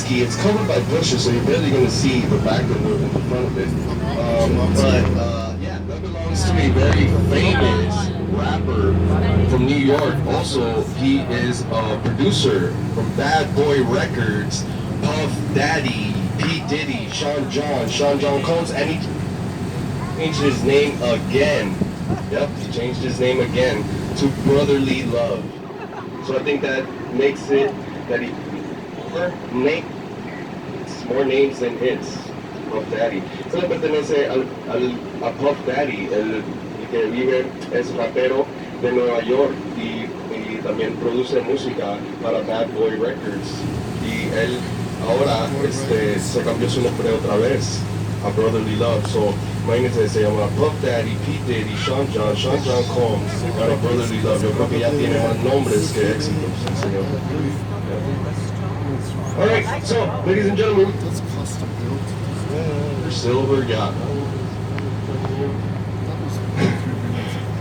ski. It's covered by bushes, so you're barely going to see the back of in the front of it. Yeah, that belongs to a very famous rapper from New York. Also, he is a producer from Bad Boy Records, Puff Daddy, P. Diddy, Sean John Combs, and he changed his name again. Yep, he changed his name again to Brotherly Love. So I think that makes it that he more names than hits. Puff Daddy. Eso le pertenece a Puff Daddy, el que vive, es rapero de Nueva York y también produce música para Bad Boy Records. Y él ahora se cambió su nombre otra vez a Brotherly Love. So imagínense, se llama Puff Daddy, P. Diddy, Sean John Combs, para Brotherly Love. Yo creo que ya tiene más nombres que éxitos, el señor. Alright, so, ladies and gentlemen, Silver Yacht.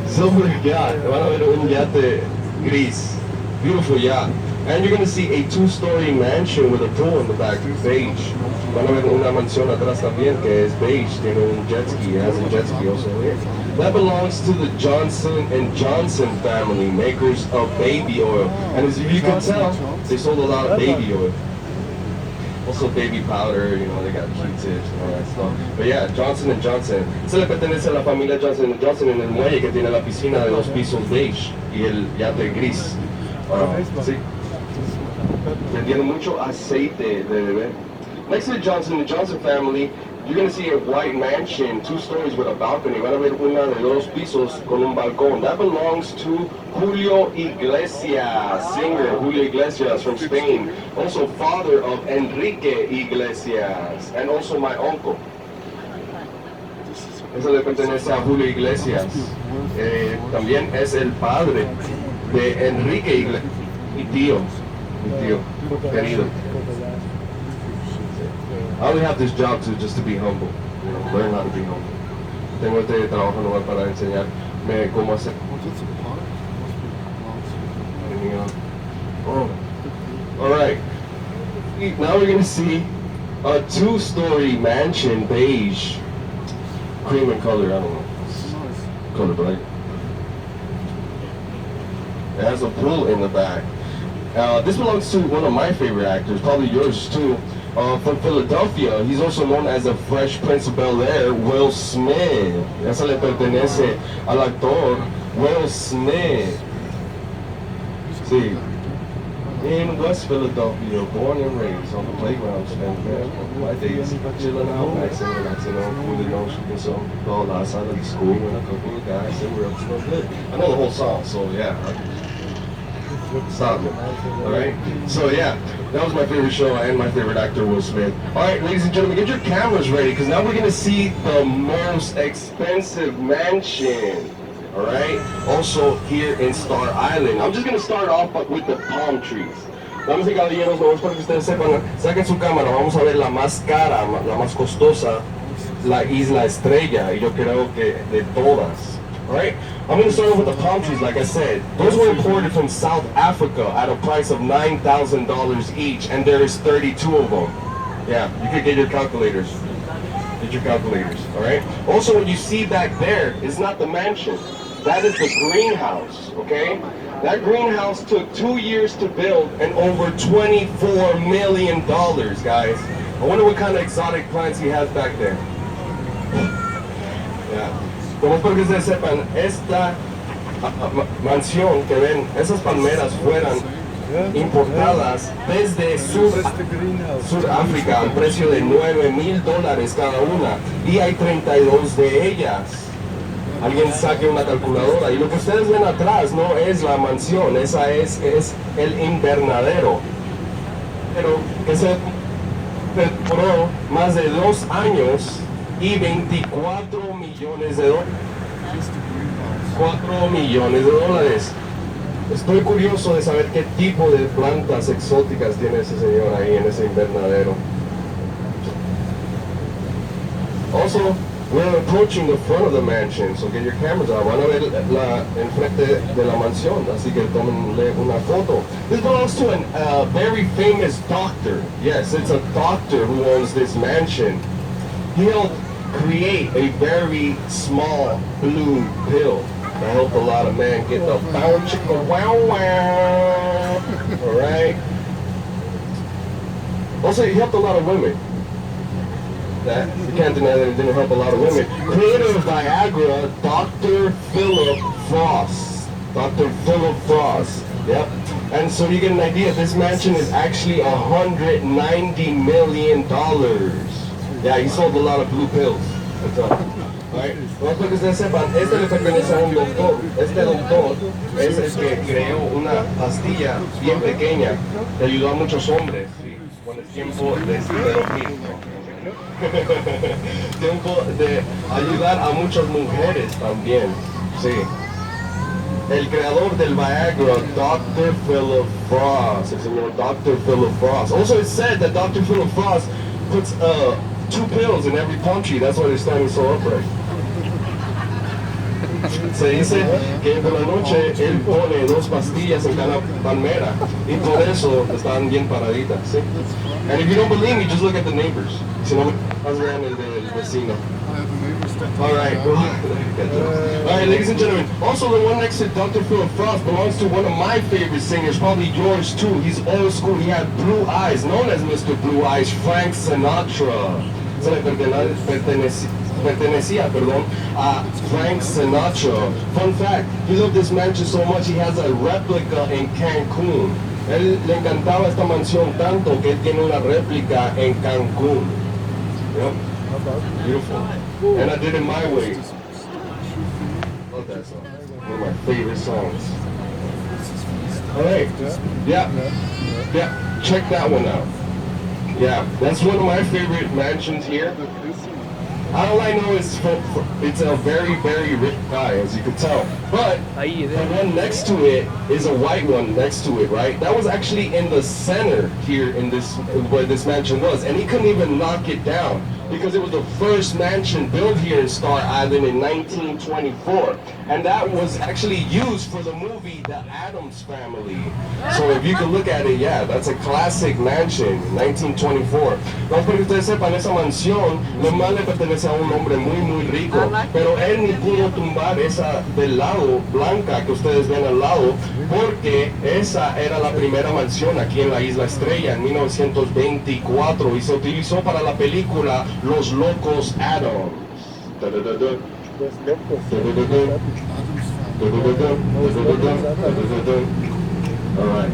Silver Yacht. Van a ver un yate gris. Beautiful yacht. And you're going to see a 2-story mansion with a pool in the back, beige. Van a ver una mansión atrás también que es beige, tiene un jet ski, has a jet ski also here. That belongs to the Johnson & Johnson family, makers of baby oil. And as you can tell, they sold a lot of baby oil. Also baby powder, you know, they got Q-tips and all that stuff. But yeah, Johnson & Johnson. Se le pertenece a la familia Johnson & Johnson en el muelle que tiene la piscina de 2 pisos beige y el yate gris. Sí. Vendieron mucho aceite de bebé. Next to the Johnson & Johnson family, you're going to see a white mansion, 2 stories with a balcony. Van a ver una de 2 pisos con un balcón. That belongs to Julio Iglesias, singer Julio Iglesias from Spain. Also father of Enrique Iglesias, and also my uncle. Eso le pertenece a Julio Iglesias. También es el padre de Enrique Iglesias, mi tío querido. I only have this job just to be humble, you know, learn how to be humble. Tengo este trabajo nomás para enseñarme cómo hacer. Oh, all right. Now we're gonna see a 2-story mansion, beige, cream in color. I don't know, color bright. It has a pool in the back. This belongs to one of my favorite actors, probably yours too. From Philadelphia, he's also known as the Fresh Prince of Bel-Air, Will Smith. Esa le pertenece al actor Will Smith. Sí. In West Philadelphia, born and raised on the playground, spent my days chilling out, relaxing on cooling on, shooting some ball outside of the school with a couple of guys, and we're up to no good. I know the whole song, so yeah. Stop it. Alright? So yeah, that was my favorite show and my favorite actor, Will Smith. Alright, ladies and gentlemen, get your cameras ready because now we're going to see the most expensive mansion. Alright? Also here in Star Island. I'm just going to start off with the palm trees. Damas y caballeros, vamos para que ustedes sepan, saquen su cámara, vamos a ver la más cara, la más costosa, la Isla Estrella, y yo creo que de todas. Alright? I'm going to start off with the palm trees, like I said. Those were imported from South Africa at a price of $9,000 each, and there is 32 of them. Yeah, you could get your calculators. Get your calculators, alright? Also, what you see back there is not the mansion. That is the greenhouse, okay? That greenhouse took 2 years to build and over $24 million, guys. I wonder what kind of exotic plants he has back there. Yeah. Como para que ustedes sepan, esta mansión que ven, esas palmeras fueran importadas desde Sudáfrica al precio de $9,000 cada una, y hay 32 de ellas. Alguien saque una calculadora, y lo que ustedes ven atrás no es la mansión, esa es el invernadero, pero que se demoró más de 2 años y 24 millones de dólares. 4 millones de dólares. Estoy curioso de saber qué tipo de plantas exóticas tiene ese señor ahí en ese invernadero. Also, We're approaching the front of the mansion, so get your cameras out. Van a ver enfrente de la mansión, así que tómenle una foto. This belongs to a very famous doctor. Yes, it's a doctor who owns this mansion. He helped create a very small blue pill that helped a lot of men get the bow chicka wow wow. Alright? Also, he helped a lot of women. That you can't deny that it didn't help a lot of women. Creator of Viagra, Dr. Philip Frost. Dr. Philip Frost. Yep. And so you get an idea, this mansion is actually $190 million. Yeah, he sold a lot of blue pills. That's all. Right? No es porque ustedes sepan, este le pertenece a un doctor. Este doctor es el que creó una pastilla bien pequeña que ayudó a muchos hombres. ¿Sí? Con el tiempo de dormir. Tiempo de ayudar a muchas mujeres también. Sí. El creador del Viagra, Dr. Philip Frost. El señor Dr. Philip Frost. Also, it's said that Dr. Philip Frost puts 2 pills in every palm tree. That's why they're standing so upright. Se dice que por la noche él pone 2 pastillas en cada palmera y por eso están bien paraditas, ¿sí? And if you don't believe me, just look at the neighbors. Si no, vean el del vecino. Alright, alright, ladies and gentlemen. Also, the one next to Dr. Philip Frost belongs to one of my favorite singers, probably yours too. He's old school. He had blue eyes, known as Mr. Blue Eyes, Frank Sinatra. Se le pertenecía, a Frank Sinatra. Fun fact, he loved this mansion so much he has a replica in Cancun. Él le encantaba esta mansión tanto que él tiene una réplica en Cancún. Yep. Beautiful. And I did it my way. Love that song. One of my favorite songs. Alright. Yeah. Yeah. Check that one out. Yeah. That's one of my favorite mansions here. All I know is it's a very, very rich guy, as you can tell. But the one next to it is a white one next to it, right? That was actually in the center here in this, where this mansion was. And he couldn't even knock it down because it was the first mansion built here in Star Island in 1924. And that was actually used for the movie The Addams Family. So if you can look at it, yeah, that's a classic mansion, 1924. No, para que ustedes sepan, esa mansión nomás le pertenece a un hombre muy, muy rico. Pero él ni pudo tumbar esa del lado, blanca, que ustedes ven al lado, porque esa era la primera mansión aquí en la Isla Estrella en 1924 y se utilizó para la película Los Locos Addams. Alright.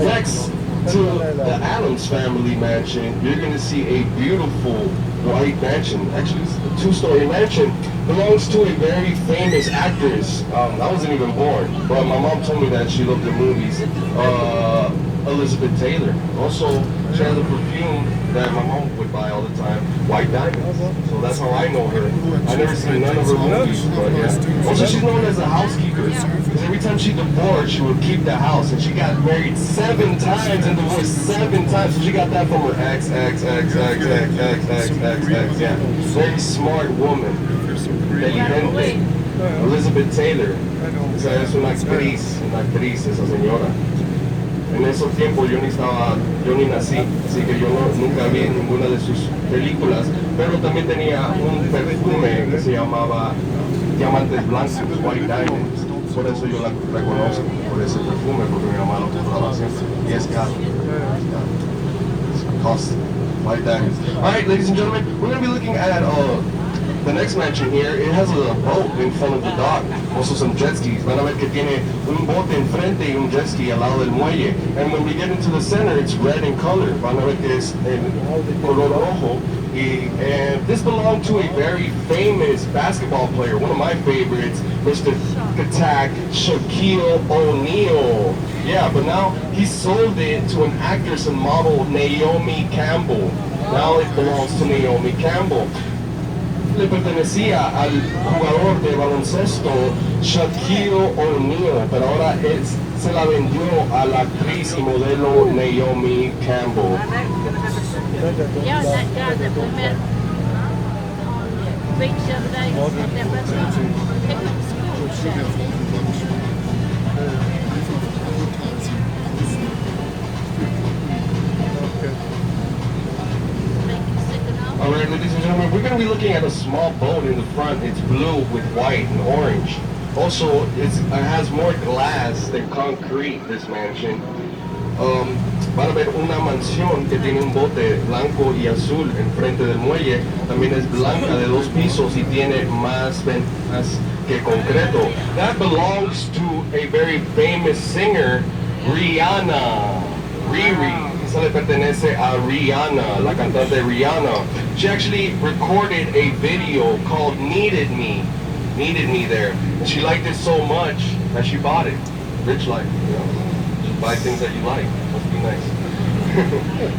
Next to the Addams Family mansion, you're going to see a beautiful white mansion. Actually, it's a 2-story mansion. Belongs to a very famous actress. I wasn't even born, but my mom told me that she loved the movies. Elizabeth Taylor. Also, she has a perfume that my mom would buy all the time, White Diamonds. So that's how I know her. I've never seen none of her movies, but yeah. Also, she's known as a housekeeper, because every time she divorced, she would keep the house. And she got married 7 times and divorced 7 times. So she got that from her ex, yeah. Very smart woman. Inteligente. Elizabeth Taylor. Esa es una actriz esa señora. En esos tiempos yo ni nací, así que yo nunca vi ninguna de sus películas, pero también tenía un perfume que se llamaba Diamantes Blancos, White Diamonds. Por eso yo la reconozco, por ese perfume, porque mi mamá lo compraba siempre. Y es caro. It's costly. White Diamonds. Alright, ladies and gentlemen, we're going to be looking at the next mansion here. It has a boat in front of the dock, also some jet skis. Van a ver que tiene un bote enfrente y un jet ski al lado del muelle. And when we get into the center, it's red in color. Van a ver que es el color rojo. And this belonged to a very famous basketball player, one of my favorites, Mr. Shaquille O'Neal. Yeah, but now he sold it to an actress and model, Naomi Campbell. Now it belongs to Naomi Campbell. Le pertenecía al jugador de baloncesto Shaquille O'Neal, pero ahora se la vendió a la actriz y modelo Naomi Campbell. beach the other day. It was school show. Alright, ladies and gentlemen, we're going to be looking at a small boat in the front. It's blue with white and orange. Also, it has more glass than concrete, this mansion. Van a ver una mansión que tiene un bote blanco y azul enfrente del muelle. También es blanca de 2 pisos y tiene más ventanas que concreto. That belongs to a very famous singer, Rihanna. Riri. Eso le pertenece a Rihanna, la cantante Rihanna. She actually recorded a video called Needed Me there. And she liked it so much that she bought it. Rich life, you know. Just buy things that you like. Must be nice.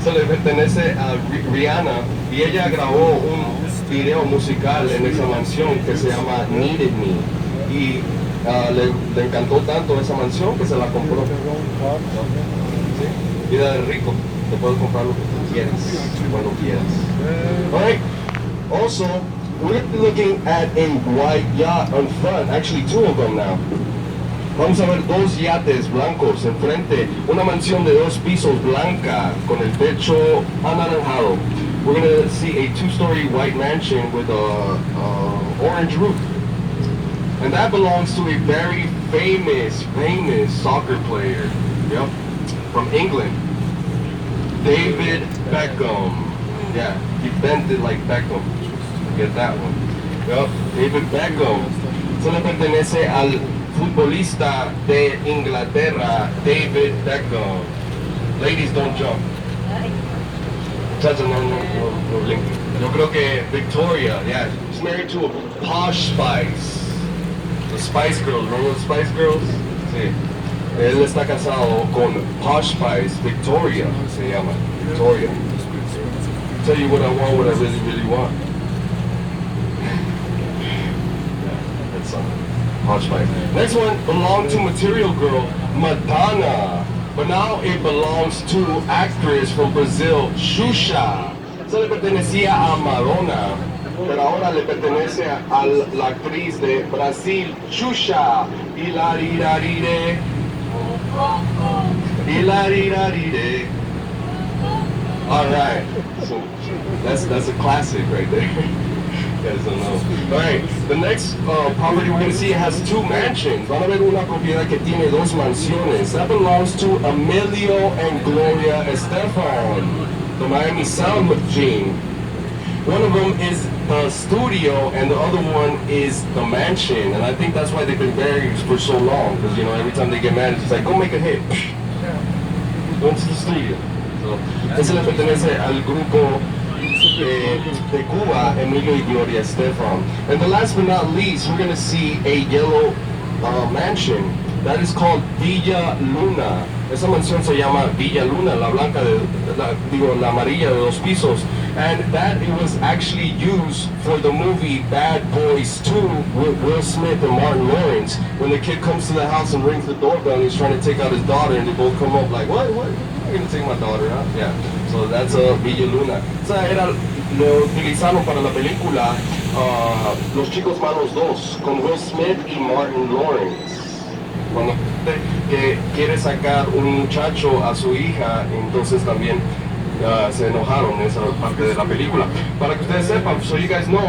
So le pertenece a Rihanna y ella grabó un video musical en esa mansión que se llama Needed Me. Y le encantó tanto esa mansión que se la compró. ¿Sí? Vida de rico, te puedes comprar lo que tú quieras, cuando quieras. Alright, also, we're looking at a white yacht on front, actually 2 of them now. Vamos a ver 2 yates blancos enfrente, una mansión de 2 pisos blanca con el techo anaranjado. We're going to see a 2-story white mansion with a orange roof. And that belongs to a very famous soccer player. Yep. From England, David Beckham. Yeah, he bent it like Beckham. Get that one. Yep, David Beckham. Eso le pertenece al futbolista de Inglaterra, David Beckham. Ladies, don't jump. Chacha, no blinking. Yo creo que Victoria, yeah, she's married to a posh Spice. The Spice Girls, remember the Spice Girls? Sí. Él está casado con Posh Spice, Victoria, se llama, Victoria. Tell you what I want, what I really want. Yeah, that's Posh Spice. Next one belonged to Material Girl, Madonna. But now it belongs to actress from Brazil, Xuxa. Eso le pertenecía a Madonna, pero ahora le pertenece a la actriz de Brasil, Xuxa. Alright, so that's a classic right there. You guys don't know. Alright, the next property we're going to see has 2 mansions. Van a ver una propiedad que tiene 2 mansiones. That belongs to Emilio and Gloria Estefan, the Miami Sound Machine. One of them is the studio and the other one is the mansion. And I think that's why they've been married for so long. Because, you know, every time they get married, it's like, go make a hit. Go to the studio. So, ese le pertenece al grupo de Cuba, Emilio y Gloria Estefan. And the last but not least, we're going to see a yellow mansion. That is called Villa Luna. Esa mansión se llama Villa Luna, la blanca la amarilla de 2 pisos. And that it was actually used for the movie Bad Boys 2 with Will Smith and Martin Lawrence. When the kid comes to the house and rings the doorbell and he's trying to take out his daughter and they both come up like, what? You're going to take my daughter out? Yeah. So that's Villa Luna. O sea, lo utilizaron para la película Los Chicos Malos 2 con Will Smith y Martin Lawrence. Cuando quiere sacar un muchacho a su hija, entonces también se enojaron en esa parte de la película. Para que ustedes sepan, so you guys know,